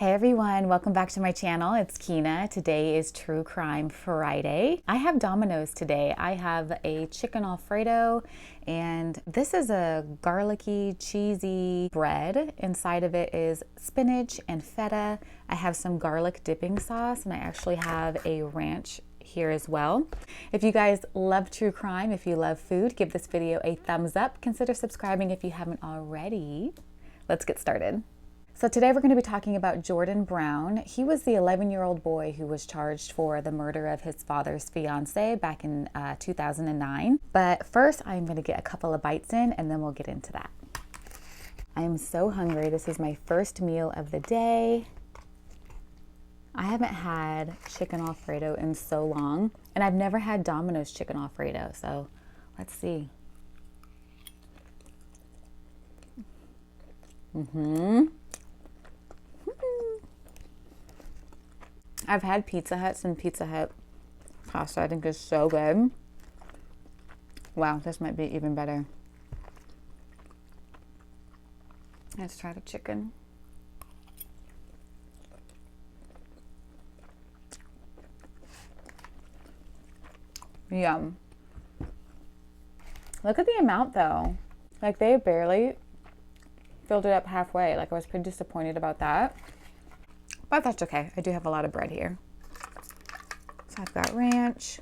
Hey everyone, welcome back to my channel. It's Kina. Today is True Crime Friday. I have Domino's today. I have a chicken Alfredo, and this is a garlicky, cheesy bread. Inside of it is spinach and feta. I have some garlic dipping sauce, and I actually have a ranch here as well. If you guys love true crime, if you love food, give this video a thumbs up. Consider subscribing if you haven't already. Let's get started. So today we're going to be talking about Jordan Brown. He was the 11-year-old boy who was charged for the murder of his father's fiance back in 2009. But first, I'm going to get a couple of bites in and then we'll get into that. I am so hungry. This is my first meal of the day. I haven't had chicken Alfredo in so long, and I've never had Domino's chicken Alfredo, so let's see. I've had Pizza Hut's, and Pizza Hut pasta I think is so good. Wow, this might be even better. Let's try the chicken. Yum. Look at the amount though. Like they barely filled it up halfway. Like I was pretty disappointed about that. But that's okay. I do have a lot of bread here. So I've got ranch.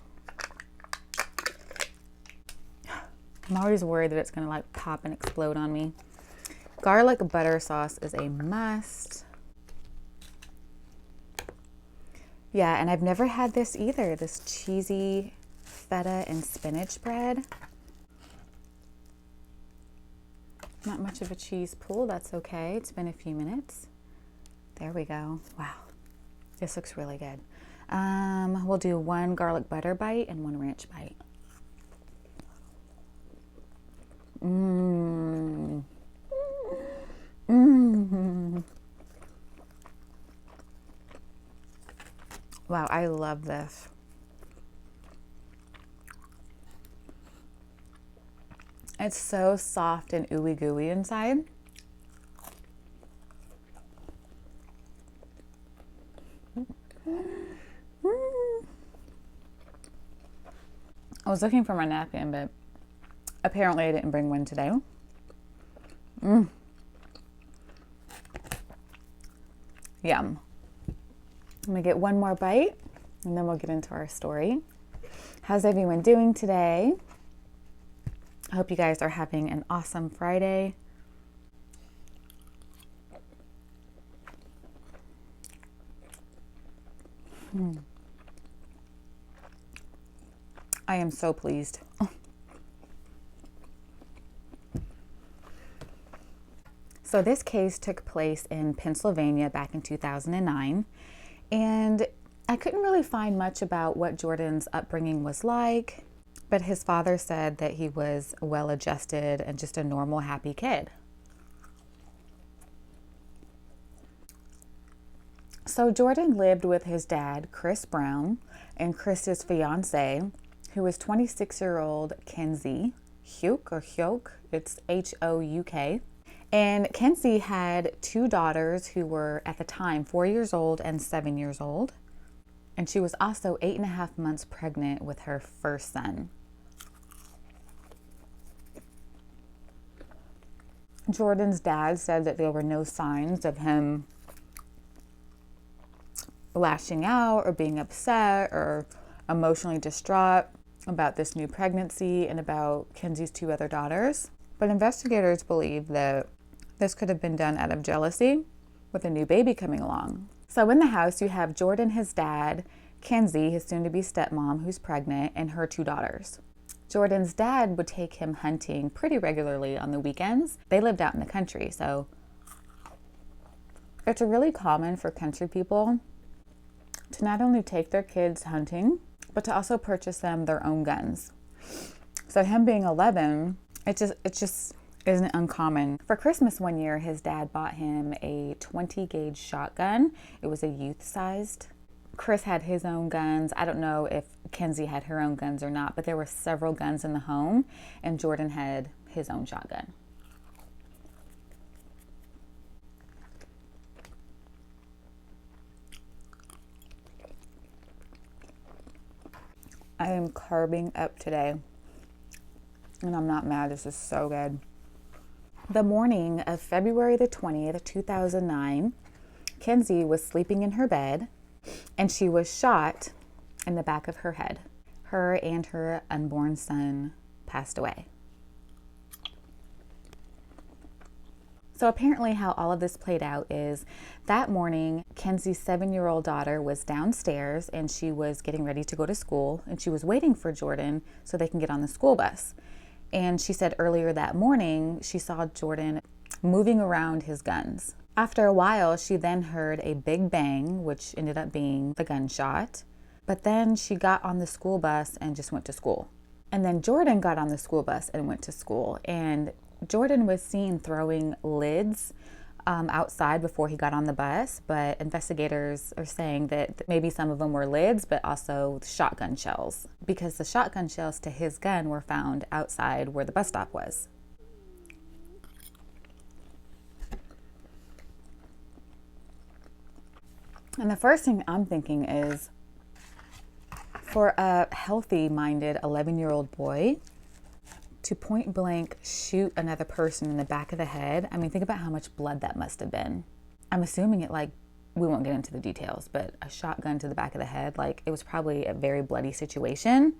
I'm always worried that it's gonna like pop and explode on me. Garlic butter sauce is a must. Yeah, and I've never had this either. This cheesy feta and spinach bread. Not much of a cheese pool, that's okay. It's been a few minutes. There we go. Wow, this looks really good. We'll do one garlic butter bite and one ranch bite. Wow, I love this. It's so soft and ooey gooey inside. I was looking for my napkin, but apparently I didn't bring one today. Yum. I'm gonna get one more bite and then we'll get into our story. How's everyone doing today? I hope you guys are having an awesome Friday. I am so pleased. So this case took place in Pennsylvania back in 2009, and I couldn't really find much about what Jordan's upbringing was like, but his father said that he was well-adjusted and just a normal, happy kid. So Jordan lived with his dad, Chris Brown, and Chris's fiance, who was 26-year-old Kenzie Houk, it's H-O-U-K. And Kenzie had two daughters who were at the time 4 years old and 7 years old. And she was also 8.5 months pregnant with her first son. Jordan's dad said that there were no signs of him lashing out or being upset or emotionally distraught about this new pregnancy and about Kenzie's two other daughters. But investigators believe that this could have been done out of jealousy with a new baby coming along. So in the house, you have Jordan, his dad, Kenzie, his soon-to-be stepmom, who's pregnant, and her two daughters. Jordan's dad would take him hunting pretty regularly on the weekends. They lived out in the country, so it's really common for country people to not only take their kids hunting, but to also purchase them their own guns. So him being 11, it just isn't uncommon. For Christmas one year, his dad bought him a 20 gauge shotgun. It was a youth-sized. Chris had his own guns. I don't know if Kenzie had her own guns or not, but there were several guns in the home, and Jordan had his own shotgun. I am carving up today, and I'm not mad. This is so good. The morning of February the 20th, 2009, Kenzie was sleeping in her bed, and she was shot in the back of her head. Her and her unborn son passed away. So apparently how all of this played out is that morning, Kenzie's 7-year-old daughter was downstairs and she was getting ready to go to school, and she was waiting for Jordan so they can get on the school bus. And she said earlier that morning, she saw Jordan moving around his guns. After a while, she then heard a big bang, which ended up being the gunshot. But then she got on the school bus and just went to school. And then Jordan got on the school bus and went to school. And Jordan was seen throwing lids outside before he got on the bus, but investigators are saying that maybe some of them were lids, but also shotgun shells, because the shotgun shells to his gun were found outside where the bus stop was. And the first thing I'm thinking is, for a healthy-minded 11-year-old boy to point blank shoot another person in the back of the head, I mean, think about how much blood that must have been. I'm assuming we won't get into the details, but a shotgun to the back of the head, it was probably a very bloody situation.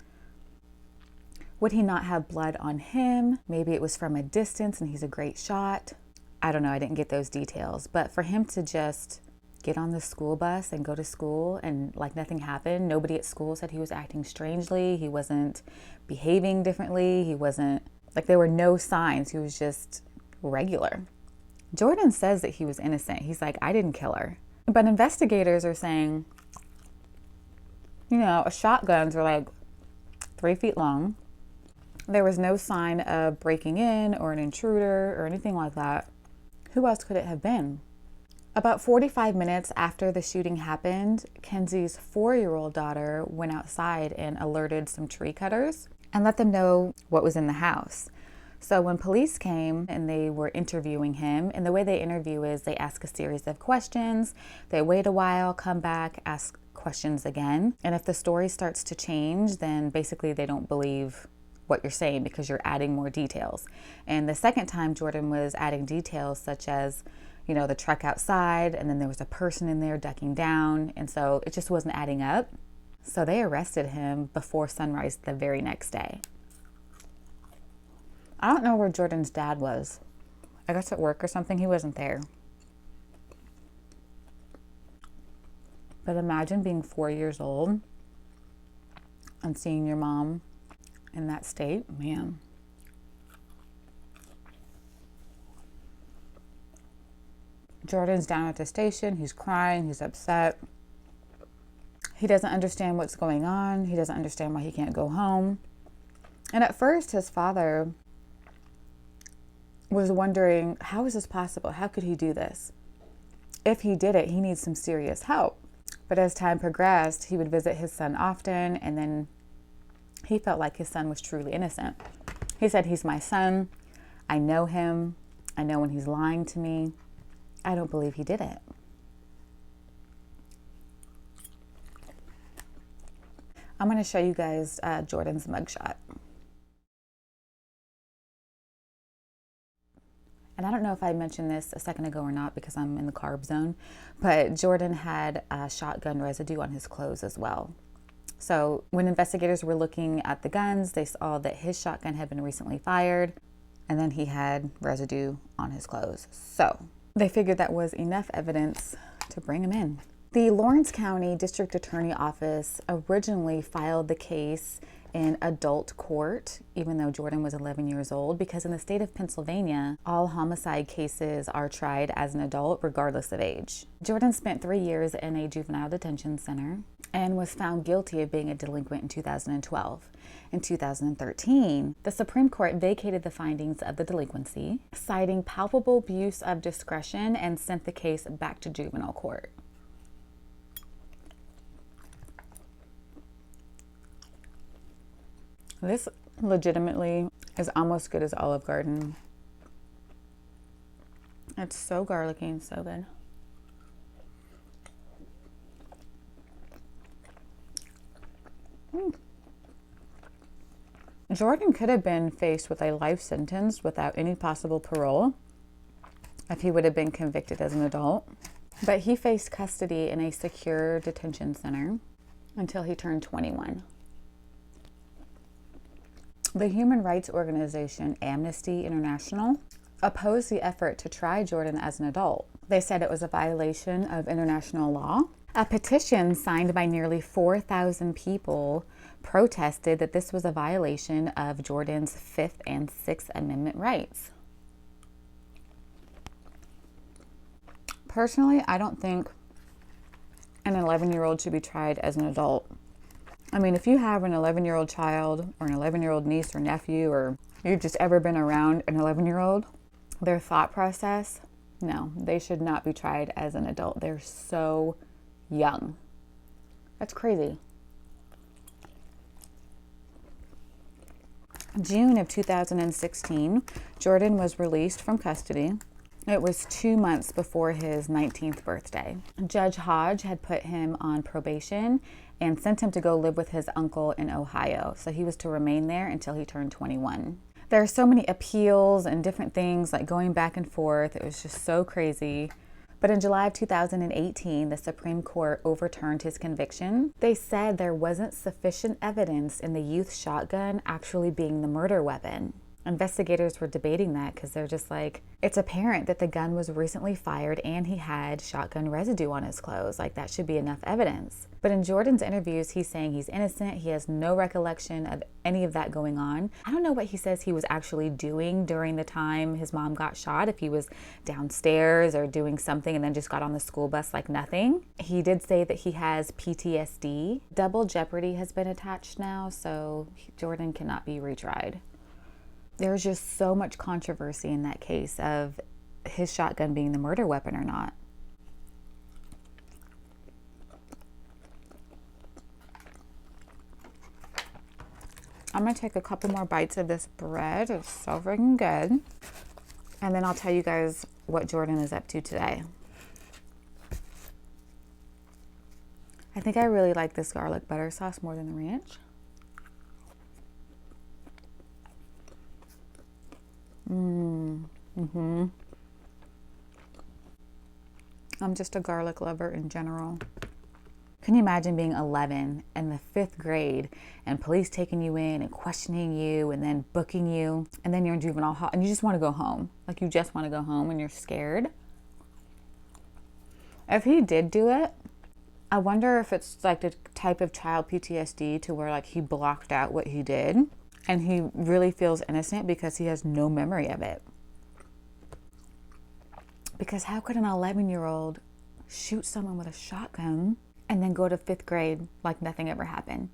Would he not have blood on him? Maybe it was from a distance and he's a great shot. I don't know, I didn't get those details. But for him to just get on the school bus and go to school and nothing happened. Nobody at school said he was acting strangely. He wasn't behaving differently. He wasn't, there were no signs. He was just regular. Jordan says that he was innocent. He's like, I didn't kill her. But investigators are saying, shotguns are 3 feet long. There was no sign of breaking in or an intruder or anything like that. Who else could it have been? About 45 minutes after the shooting happened, Kenzie's 4-year-old daughter went outside and alerted some tree cutters and let them know what was in the house. So when police came and they were interviewing him, and the way they interview is they ask a series of questions, they wait a while, come back, ask questions again. And if the story starts to change, then basically they don't believe what you're saying because you're adding more details. And the second time Jordan was adding details such as, the truck outside, and then there was a person in there ducking down. And so it just wasn't adding up. So they arrested him before sunrise the very next day. I don't know where Jordan's dad was. I guess at work or something. He wasn't there. But imagine being 4 years old and seeing your mom in that state. Man. Jordan's down at the station. He's crying. He's upset. He doesn't understand what's going on. He doesn't understand why he can't go home. And at first, his father was wondering, how is this possible? How could he do this? If he did it, he needs some serious help. But as time progressed, he would visit his son often, and then he felt like his son was truly innocent. He said, he's my son. I know him. I know when he's lying to me. I don't believe he did it. I'm going to show you guys Jordan's mugshot. And I don't know if I mentioned this a second ago or not because I'm in the carb zone, but Jordan had shotgun residue on his clothes as well. So when investigators were looking at the guns, they saw that his shotgun had been recently fired, and then he had residue on his clothes. So they figured that was enough evidence to bring him in. The Lawrence County District Attorney Office originally filed the case in adult court, even though Jordan was 11 years old, because in the state of Pennsylvania, all homicide cases are tried as an adult regardless of age. Jordan spent 3 years in a juvenile detention center and was found guilty of being a delinquent in 2012. In 2013, the Supreme Court vacated the findings of the delinquency, citing palpable abuse of discretion, and sent the case back to juvenile court. This legitimately is almost good as Olive Garden. It's so garlicky and so good. Jordan could have been faced with a life sentence without any possible parole if he would have been convicted as an adult. But he faced custody in a secure detention center until he turned 21. The human rights organization Amnesty International opposed the effort to try Jordan as an adult. They said it was a violation of international law. A petition signed by nearly 4,000 people protested that this was a violation of Jordan's Fifth and Sixth Amendment rights. Personally, I don't think an 11-year-old should be tried as an adult. I mean, if you have an 11-year-old child or an 11-year-old niece or nephew, or you've just ever been around an 11-year-old, their thought process, no, they should not be tried as an adult. They're so young. That's crazy. June of 2016, Jordan was released from custody. It was 2 months before his 19th birthday. Judge Hodge had put him on probation and sent him to go live with his uncle in Ohio. So he was to remain there until he turned 21. There are so many appeals and different things like going back and forth. It was just so crazy. But in July of 2018, the Supreme Court overturned his conviction. They said there wasn't sufficient evidence in the youth shotgun actually being the murder weapon. Investigators were debating that because they're just like, it's apparent that the gun was recently fired and he had shotgun residue on his clothes. Like, that should be enough evidence. But in Jordan's interviews, he's saying he's innocent. He has no recollection of any of that going on. I don't know what he says he was actually doing during the time his mom got shot, if he was downstairs or doing something and then just got on the school bus like nothing. He did say that he has PTSD. Double jeopardy has been attached now, so Jordan cannot be retried. There's just so much controversy in that case of his shotgun being the murder weapon or not. I'm gonna take a couple more bites of this bread. It's so freaking good. And then I'll tell you guys what Jordan is up to today. I think I really like this garlic butter sauce more than the ranch. I'm just a garlic lover in general. Can you imagine being 11 in the 5th grade and police taking you in and questioning you and then booking you, and then you're in juvenile hall and you just want to go home. Like, you just want to go home and you're scared. If he did do it, I wonder if it's like the type of child PTSD to where like he blocked out what he did and he really feels innocent because he has no memory of it. Because how could an 11-year-old shoot someone with a shotgun and then go to 5th grade like nothing ever happened?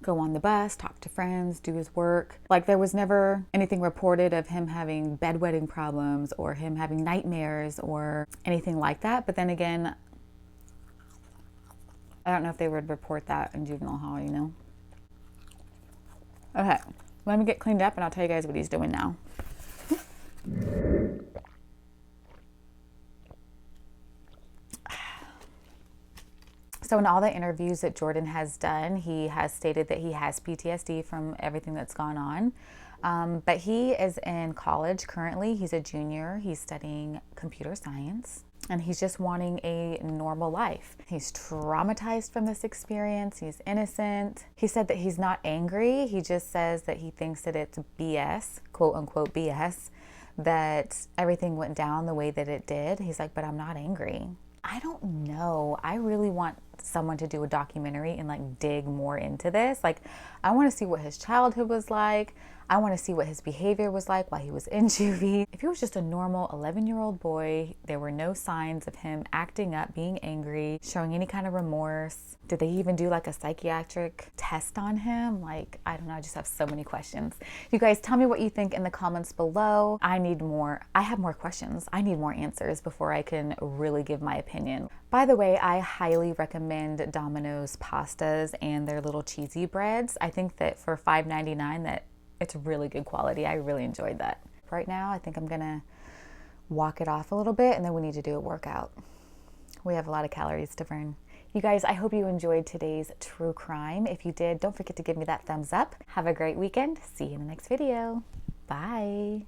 Go on the bus, talk to friends, do his work. Like, there was never anything reported of him having bedwetting problems or him having nightmares or anything like that. But then again, I don't know if they would report that in juvenile hall, you know? Okay, let me get cleaned up and I'll tell you guys what he's doing now. So in all the interviews that Jordan has done, he has stated that he has PTSD from everything that's gone on. But he is in college currently. He's a junior. He's studying computer science. And he's just wanting a normal life. He's traumatized from this experience. He's innocent. He said that he's not angry. He just says that he thinks that it's BS, quote unquote BS, that everything went down the way that it did. He's like, but I'm not angry. I don't know. I really want someone to do a documentary and like dig more into this. Like, I want to see what his childhood was like. I want to see what his behavior was like while he was in juvie. If he was just a normal 11-year-old boy, there were no signs of him acting up, being angry, showing any kind of remorse. Did they even do like a psychiatric test on him? Like, I don't know. I just have so many questions. You guys, tell me what you think in the comments below. I have more questions. I need more answers before I can really give my opinion. By the way, I highly recommend Domino's pastas and their little cheesy breads. I think that for $5.99 that it's really good quality. I really enjoyed that. Right now, I think I'm gonna walk it off a little bit and then we need to do a workout. We have a lot of calories to burn. You guys, I hope you enjoyed today's true crime. If you did, don't forget to give me that thumbs up. Have a great weekend. See you in the next video. Bye.